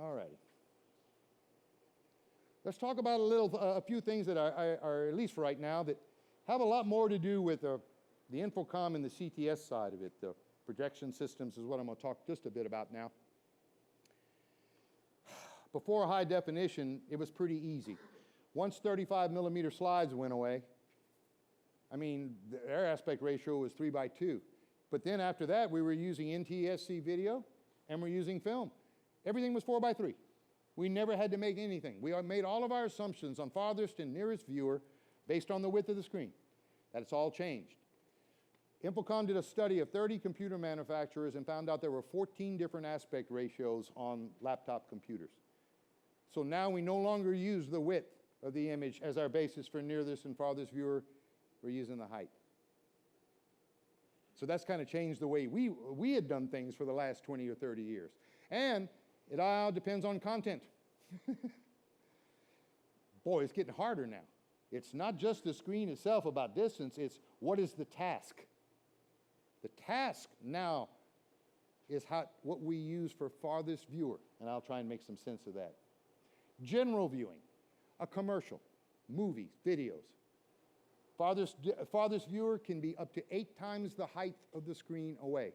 All righty. Let's talk about a few things that are, at least right now, that have a lot more to do with the Infocom and the CTS side of it. The projection systems is what I'm going to talk just a bit about now. Before high definition, it was pretty easy. Once 35 millimeter slides went away, I mean, their aspect ratio was 3:2. But then after that, we were using NTSC video and we're using film. Everything was 4:3. We never had to make anything. We made all of our assumptions on farthest and nearest viewer based on the width of the screen. That's all changed. Infocom did a study of 30 computer manufacturers and found out there were 14 different aspect ratios on laptop computers. So now we no longer use the width of the image as our basis for nearest and farthest viewer. We're using the height. So that's kind of changed the way we had done things for the last 20 or 30 years. And it all depends on content. Boy, it's getting harder now. It's not just the screen itself about distance, it's what is the task. The task now is what we use for farthest viewer, and I'll try and make some sense of that. General viewing, a commercial, movies, videos. Farthest viewer can be up to 8 times the height of the screen away.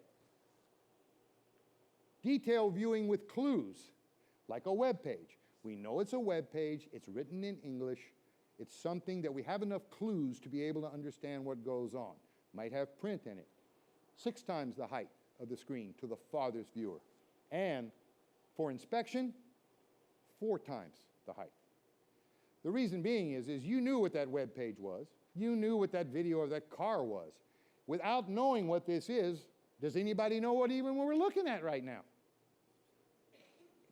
Detail viewing with clues, like a web page. We know it's a web page, it's written in English, it's something that we have enough clues to be able to understand what goes on. Might have print in it. 6 times the height of the screen to the farthest viewer. And for inspection, 4 times the height. The reason being is you knew what that web page was. You knew what that video of that car was. Without knowing what this is, does anybody know what even we're looking at right now?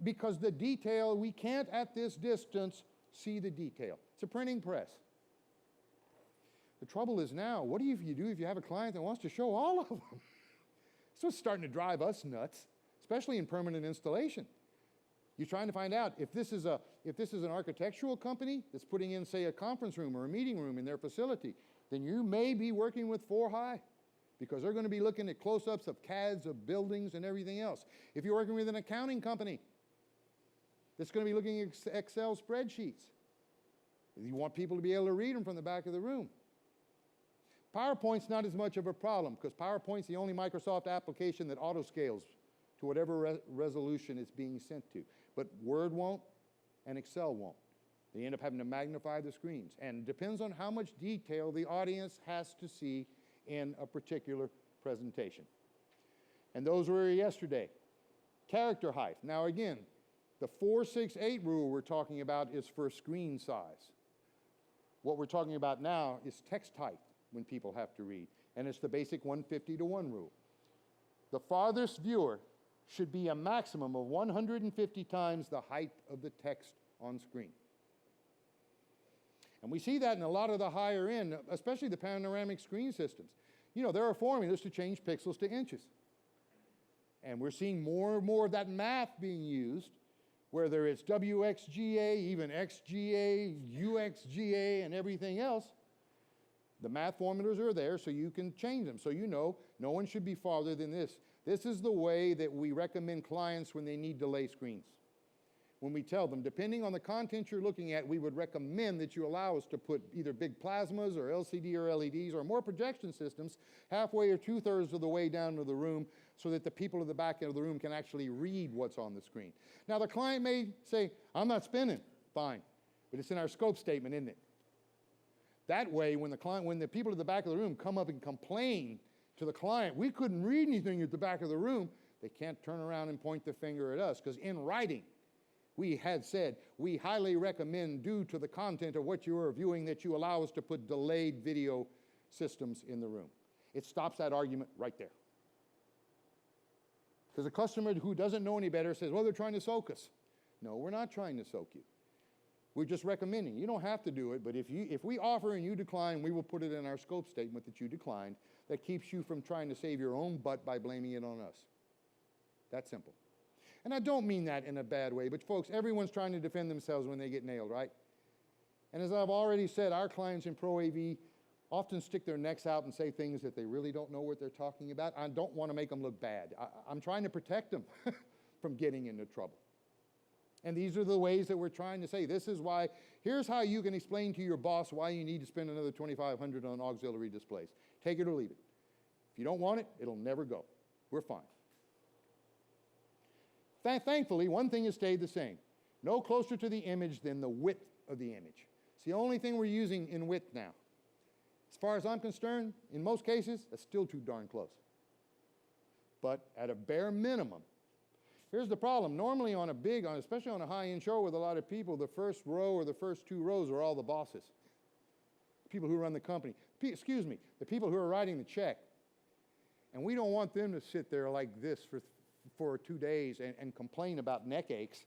Because the detail, we can't at this distance see the detail. It's a printing press. The trouble is now, what do you do if you have a client that wants to show all of them? So it's starting to drive us nuts, especially in permanent installation. You're trying to find out if this is an architectural company that's putting in, say, a conference room or a meeting room in their facility, then you may be working with 4High because they're going to be looking at close-ups of CADs of buildings and everything else. If you're working with an accounting company that's going to be looking at Excel spreadsheets, you want people to be able to read them from the back of the room. PowerPoint's not as much of a problem because PowerPoint's the only Microsoft application that auto-scales to whatever resolution it's being sent to. But Word won't and Excel won't. They end up having to magnify the screens. And it depends on how much detail the audience has to see in a particular presentation. And those were yesterday. Character height. Now again, the 468 rule we're talking about is for screen size. What we're talking about now is text height when people have to read. And it's the basic 150:1 rule. The farthest viewer should be a maximum of 150 times the height of the text on screen. And we see that in a lot of the higher end, especially the panoramic screen systems. You know, there are formulas to change pixels to inches. And we're seeing more and more of that math being used, whether it's WXGA, even XGA, UXGA, and everything else. The math formulas are there so you can change them. So you know no one should be farther than this. This is the way that we recommend clients when they need delay screens. When we tell them, depending on the content you're looking at, we would recommend that you allow us to put either big plasmas or LCD or LEDs or more projection systems halfway or 2/3 of the way down to the room so that the people at the back end of the room can actually read what's on the screen. Now the client may say, I'm not spinning. Fine. But it's in our scope statement, isn't it? That way, when the people at the back of the room come up and complain to the client, we couldn't read anything at the back of the room, they can't turn around and point the finger at us. Because in writing, we had said, we highly recommend, due to the content of what you are viewing, that you allow us to put delayed video systems in the room. It stops that argument right there. Because a customer who doesn't know any better says, well, they're trying to soak us. No, we're not trying to soak you. We're just recommending. You don't have to do it, but if we offer and you decline, we will put it in our scope statement that you declined. That keeps you from trying to save your own butt by blaming it on us. That simple. And I don't mean that in a bad way, but folks, everyone's trying to defend themselves when they get nailed, right? And as I've already said, our clients in Pro AV often stick their necks out and say things that they really don't know what they're talking about. I don't want to make them look bad. I'm trying to protect them from getting into trouble. And these are the ways that we're trying to say, this is why, here's how you can explain to your boss why you need to spend another $2,500 on auxiliary displays. Take it or leave it. If you don't want it, it'll never go. We're fine. Thankfully, one thing has stayed the same. No closer to the image than the width of the image. It's the only thing we're using in width now. As far as I'm concerned, in most cases, that's still too darn close. But at a bare minimum, here's the problem. Normally especially on a high-end show with a lot of people, the first row or the first two rows are all the bosses. People who run the company. The people who are writing the check. And we don't want them to sit there like this for 2 days and complain about neck aches.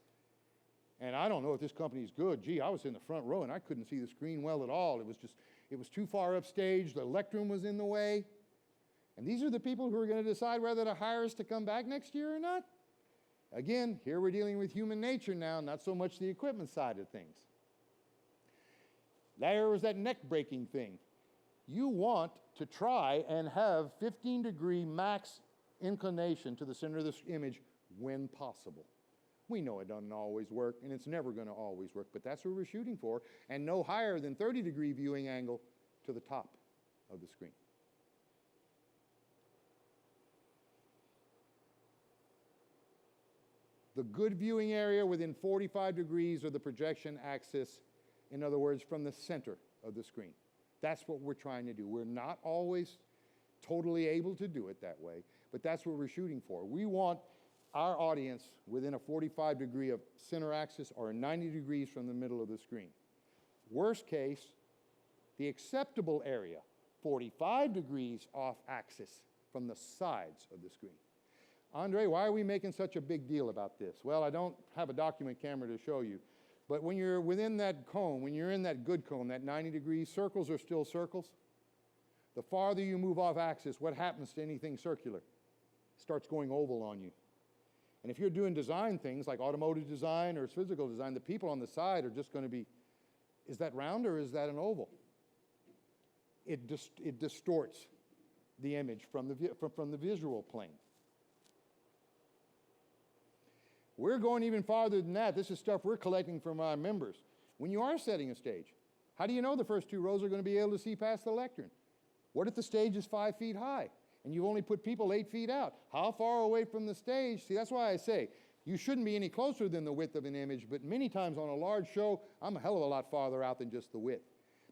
And I don't know if this company's good. Gee, I was in the front row and I couldn't see the screen well at all. It was too far upstage. The lectern was in the way. And these are the people who are going to decide whether to hire us to come back next year or not. Again, here we're dealing with human nature now, not so much the equipment side of things. There was that neck-breaking thing. You want to try and have 15-degree max inclination to the center of this image when possible. We know it doesn't always work, and it's never going to always work, but that's what we're shooting for, and no higher than 30-degree viewing angle to the top of the screen. The good viewing area within 45 degrees of the projection axis, in other words, from the center of the screen. That's what we're trying to do. We're not always totally able to do it that way, but that's what we're shooting for. We want our audience within a 45 degree of center axis or 90 degrees from the middle of the screen. Worst case, the acceptable area, 45 degrees off axis from the sides of the screen. Andre, why are we making such a big deal about this? Well, I don't have a document camera to show you, but when you're within that cone, when you're in that good cone, that 90 degrees, circles are still circles. The farther you move off axis, what happens to anything circular? It starts going oval on you. And if you're doing design things like automotive design or physical design, the people on the side are just going to be, is that round or is that an oval? It distorts the image from the visual plane. We're going even farther than that. This is stuff we're collecting from our members. When you are setting a stage, how do you know the first two rows are going to be able to see past the lectern? What if the stage is 5 feet high and you've only put people 8 feet out? How far away from the stage? See, that's why I say you shouldn't be any closer than the width of an image, but many times on a large show, I'm a hell of a lot farther out than just the width,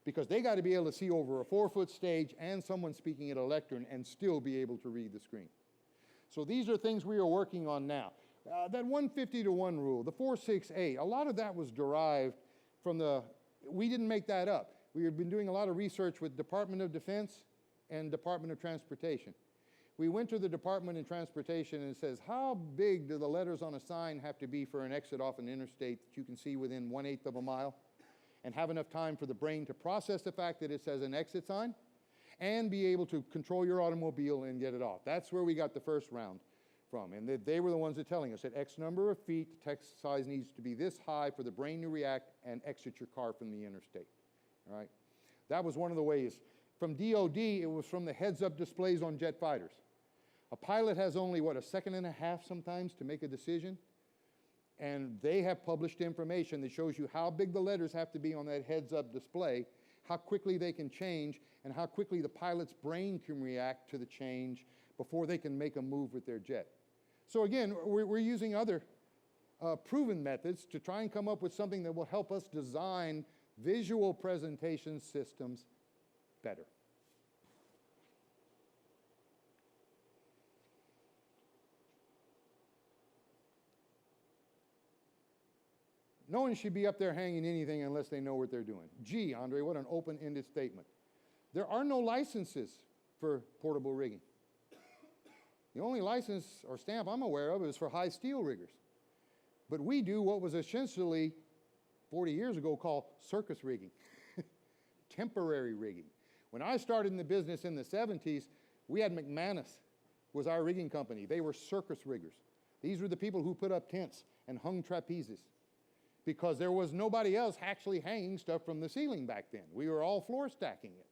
because they got to be able to see over a 4-foot stage and someone speaking at a lectern and still be able to read the screen. So these are things we are working on now. That 150-to-1 rule, the 468, a lot of that was derived from we didn't make that up. We have been doing a lot of research with Department of Defense and Department of Transportation. We went to the Department of Transportation and it says, how big do the letters on a sign have to be for an exit off an interstate that you can see within 1/8 of a mile and have enough time for the brain to process the fact that it says an exit sign and be able to control your automobile and get it off? That's where we got the first round from. And they were the ones that telling us that X number of feet, the text size needs to be this high for the brain to react and exit your car from the interstate. All right? That was one of the ways. From DOD, it was from the heads-up displays on jet fighters. A pilot has only, a second and a half sometimes to make a decision? And they have published information that shows you how big the letters have to be on that heads-up display, how quickly they can change, and how quickly the pilot's brain can react to the change before they can make a move with their jet. So again, we're using other proven methods to try and come up with something that will help us design visual presentation systems better. No one should be up there hanging anything unless they know what they're doing. Gee, Andre, what an open-ended statement. There are no licenses for portable rigging. The only license or stamp I'm aware of is for high steel riggers. But we do what was essentially 40 years ago called circus rigging, temporary rigging. When I started in the business in the 70s, we had McManus was our rigging company. They were circus riggers. These were the people who put up tents and hung trapezes because there was nobody else actually hanging stuff from the ceiling back then. We were all floor stacking it.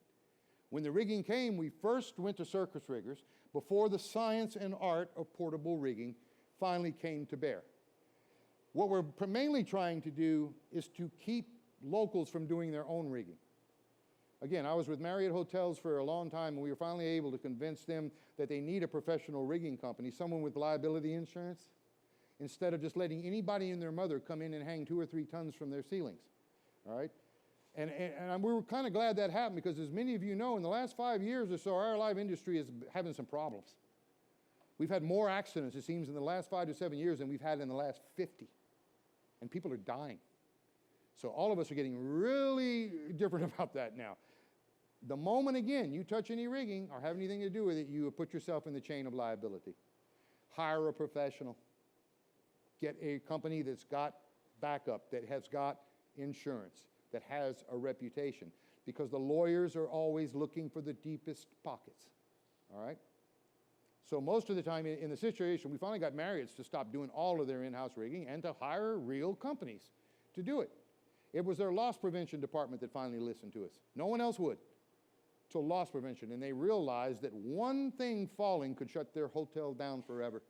When the rigging came, we first went to circus riggers before the science and art of portable rigging finally came to bear. What we're mainly trying to do is to keep locals from doing their own rigging. Again, I was with Marriott Hotels for a long time, and we were finally able to convince them that they need a professional rigging company, someone with liability insurance, instead of just letting anybody and their mother come in and hang 2 or 3 tons from their ceilings, all right? And we were kind of glad that happened, because as many of you know, in the last 5 years or so, our live industry is having some problems. We've had more accidents, it seems, in the last 5 to 7 years than we've had in the last 50. And people are dying. So all of us are getting really different about that now. The moment, again, you touch any rigging or have anything to do with it, you put yourself in the chain of liability. Hire a professional. Get a company that's got backup, that has got insurance, that has a reputation. Because the lawyers are always looking for the deepest pockets, all right? So most of the time in the situation, we finally got Marriott's to stop doing all of their in-house rigging and to hire real companies to do it. It was their loss prevention department that finally listened to us. No one else would. So loss prevention, and they realized that one thing falling could shut their hotel down forever.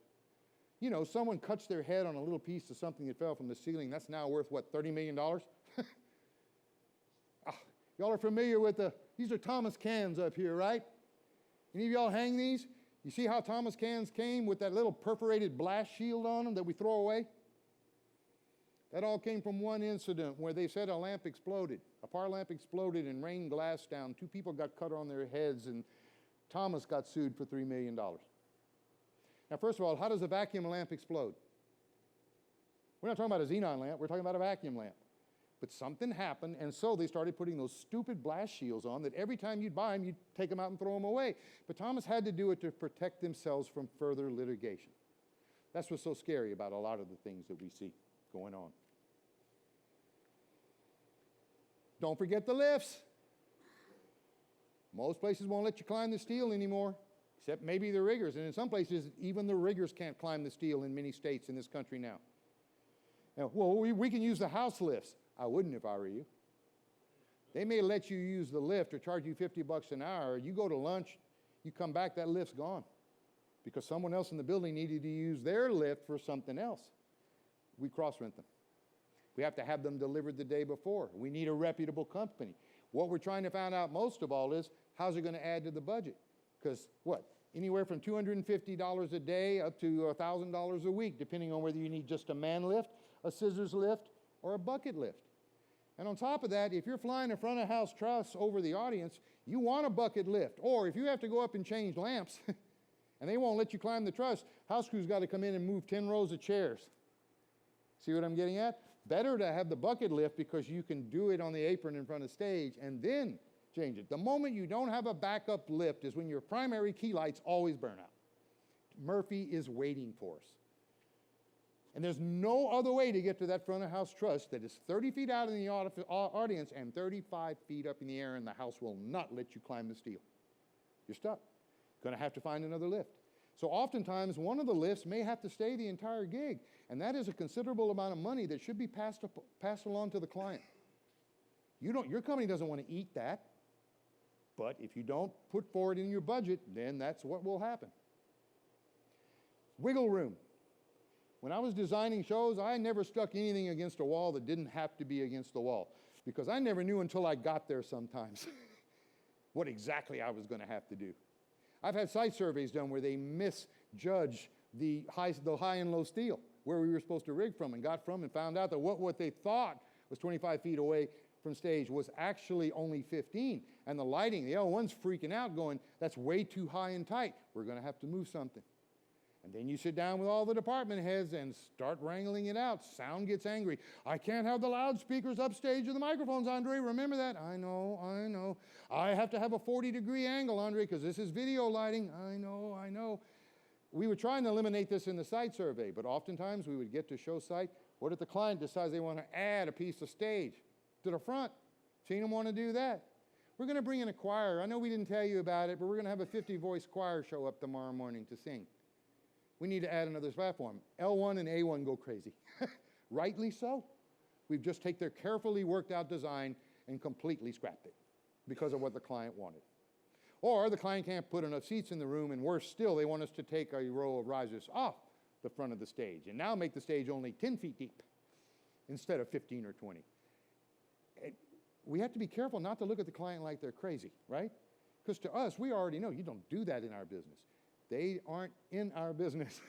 You know, someone cuts their head on a little piece of something that fell from the ceiling, that's now worth, what, $30 million? Y'all are familiar with these are Thomas cans up here, right? Any of y'all hang these? You see how Thomas cans came with that little perforated blast shield on them that we throw away? That all came from one incident where they said a lamp exploded. A par lamp exploded and rained glass down. 2 people got cut on their heads, and Thomas got sued for $3 million. Now, first of all, how does a vacuum lamp explode? We're not talking about a xenon lamp. We're talking about a vacuum lamp. But something happened, and so they started putting those stupid blast shields on that every time you'd buy them, you'd take them out and throw them away. But Thomas had to do it to protect themselves from further litigation. That's what's so scary about a lot of the things that we see going on. Don't forget the lifts. Most places won't let you climb the steel anymore, except maybe the riggers. And in some places, even the riggers can't climb the steel in many states in this country now. Now, well, we can use the house lifts. I wouldn't if I were you. They may let you use the lift or charge you $50 an hour. You go to lunch, you come back, that lift's gone because someone else in the building needed to use their lift for something else. We cross-rent them. We have to have them delivered the day before. We need a reputable company. What we're trying to find out most of all is, how's it going to add to the budget? Because what? Anywhere from $250 a day up to $1,000 a week, depending on whether you need just a man lift, a scissors lift, or a bucket lift. And on top of that, if you're flying a front of house truss over the audience, you want a bucket lift. Or if you have to go up and change lamps, and they won't let you climb the truss, house crew's got to come in and move 10 rows of chairs. See what I'm getting at? Better to have the bucket lift because you can do it on the apron in front of stage and then change it. The moment you don't have a backup lift is when your primary key lights always burn out. Murphy is waiting for us. And there's no other way to get to that front of house truss that is 30 feet out in the audience and 35 feet up in the air, and the house will not let you climb the steel. You're stuck. Going to have to find another lift. So oftentimes, one of the lifts may have to stay the entire gig, and that is a considerable amount of money that should be passed along to the client. Your company doesn't want to eat that, but if you don't put forward in your budget, then that's what will happen. Wiggle room. When I was designing shows, I never stuck anything against a wall that didn't have to be against the wall, because I never knew until I got there sometimes what exactly I was going to have to do. I've had site surveys done where they misjudged the high and low steel, where we were supposed to rig from, and got from and found out that what they thought was 25 feet away from stage was actually only 15. And the lighting, the L1's freaking out going, that's way too high and tight. We're going to have to move something. And then you sit down with all the department heads and start wrangling it out. Sound gets angry. I can't have the loudspeakers upstage or the microphones, Andre. Remember that? I know. I have to have a 40-degree angle, Andre, because this is video lighting. I know. We were trying to eliminate this in the site survey, but oftentimes we would get to show site. What if the client decides they want to add a piece of stage to the front? Seen them want to do that. We're going to bring in a choir. I know we didn't tell you about it, but we're going to have a 50-voice choir show up tomorrow morning to sing. We need to add another platform. L1 and A1 go crazy. Rightly so. We've just taken their carefully worked out design and completely scrapped it because of what the client wanted. Or the client can't put enough seats in the room, and worse still, they want us to take a row of risers off the front of the stage and now make the stage only 10 feet deep. instead of 15 or 20. We have to be careful not to look at the client like they're crazy, right? Because to us, we already know you don't do that in our business. They aren't in our business.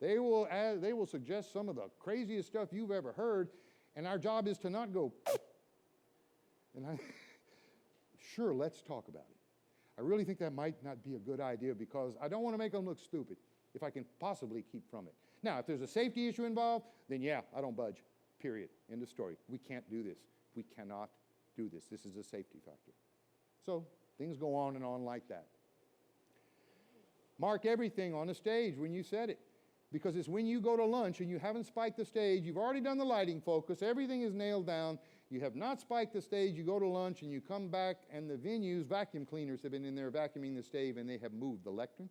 They will suggest some of the craziest stuff you've ever heard, and our job is to not go, sure, let's talk about it. I really think that might not be a good idea because I don't want to make them look stupid if I can possibly keep from it. Now, if there's a safety issue involved, then yeah, I don't budge, period, end of story. We can't do this. We cannot do this. This is a safety factor. So things go on and on like that. Mark everything on the stage when you set it, because it's when you go to lunch and you haven't spiked the stage, you've already done the lighting focus, everything is nailed down, you have not spiked the stage, you go to lunch and you come back and the venue's vacuum cleaners have been in there vacuuming the stage and they have moved the lectern,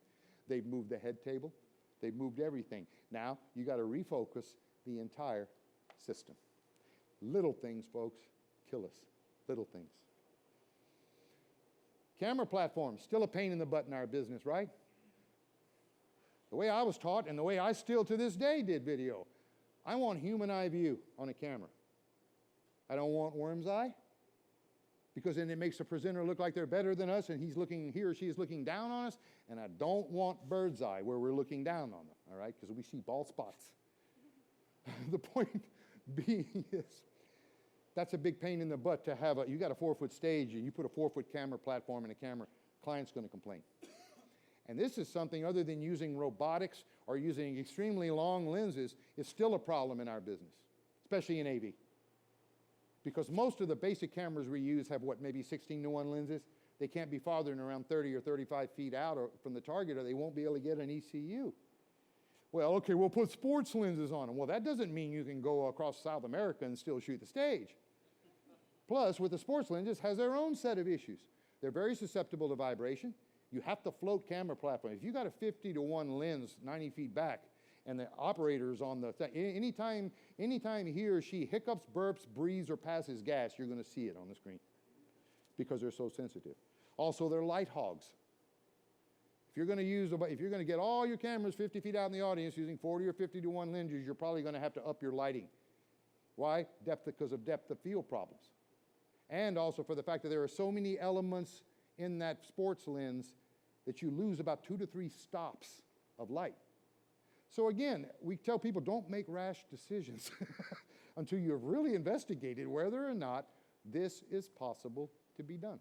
they've moved the head table, they've moved everything. Now you got to refocus the entire system. Little things, folks, kill us. Little things. Camera platforms, still a pain in the butt in our business, right? The way I was taught and the way I still to this day did video, I want human eye view on a camera. I don't want worm's eye, because then it makes the presenter look like they're better than us and he or she is looking down on us, and I don't want bird's eye where we're looking down on them, all right, because we see bald spots. The point being is, that's a big pain in the butt to have you got a 4-foot stage and you put a 4-foot camera platform in a camera, client's going to complain. And this is something other than using robotics or using extremely long lenses, is still a problem in our business, especially in AV. Because most of the basic cameras we use have maybe 16:1 lenses. They can't be farther than around 30 or 35 feet out from the target or they won't be able to get an ECU. Well, okay, we'll put sports lenses on them. Well, that doesn't mean you can go across South America and still shoot the stage. Plus, with the sports lenses, has their own set of issues. They're very susceptible to vibration. You have to float camera platform. If you got a 50:1 lens 90 feet back and the operator's on the thing, anytime he or she hiccups, burps, breathes, or passes gas, you're going to see it on the screen because they're so sensitive. Also, they're light hogs. If you're going to get all your cameras 50 feet out in the audience using 40 or 50:1 lenses, you're probably going to have to up your lighting. Why? Because of depth of field problems. And also for the fact that there are so many elements in that sports lens that you lose about 2 to 3 stops of light. So again, we tell people don't make rash decisions until you've really investigated whether or not this is possible to be done.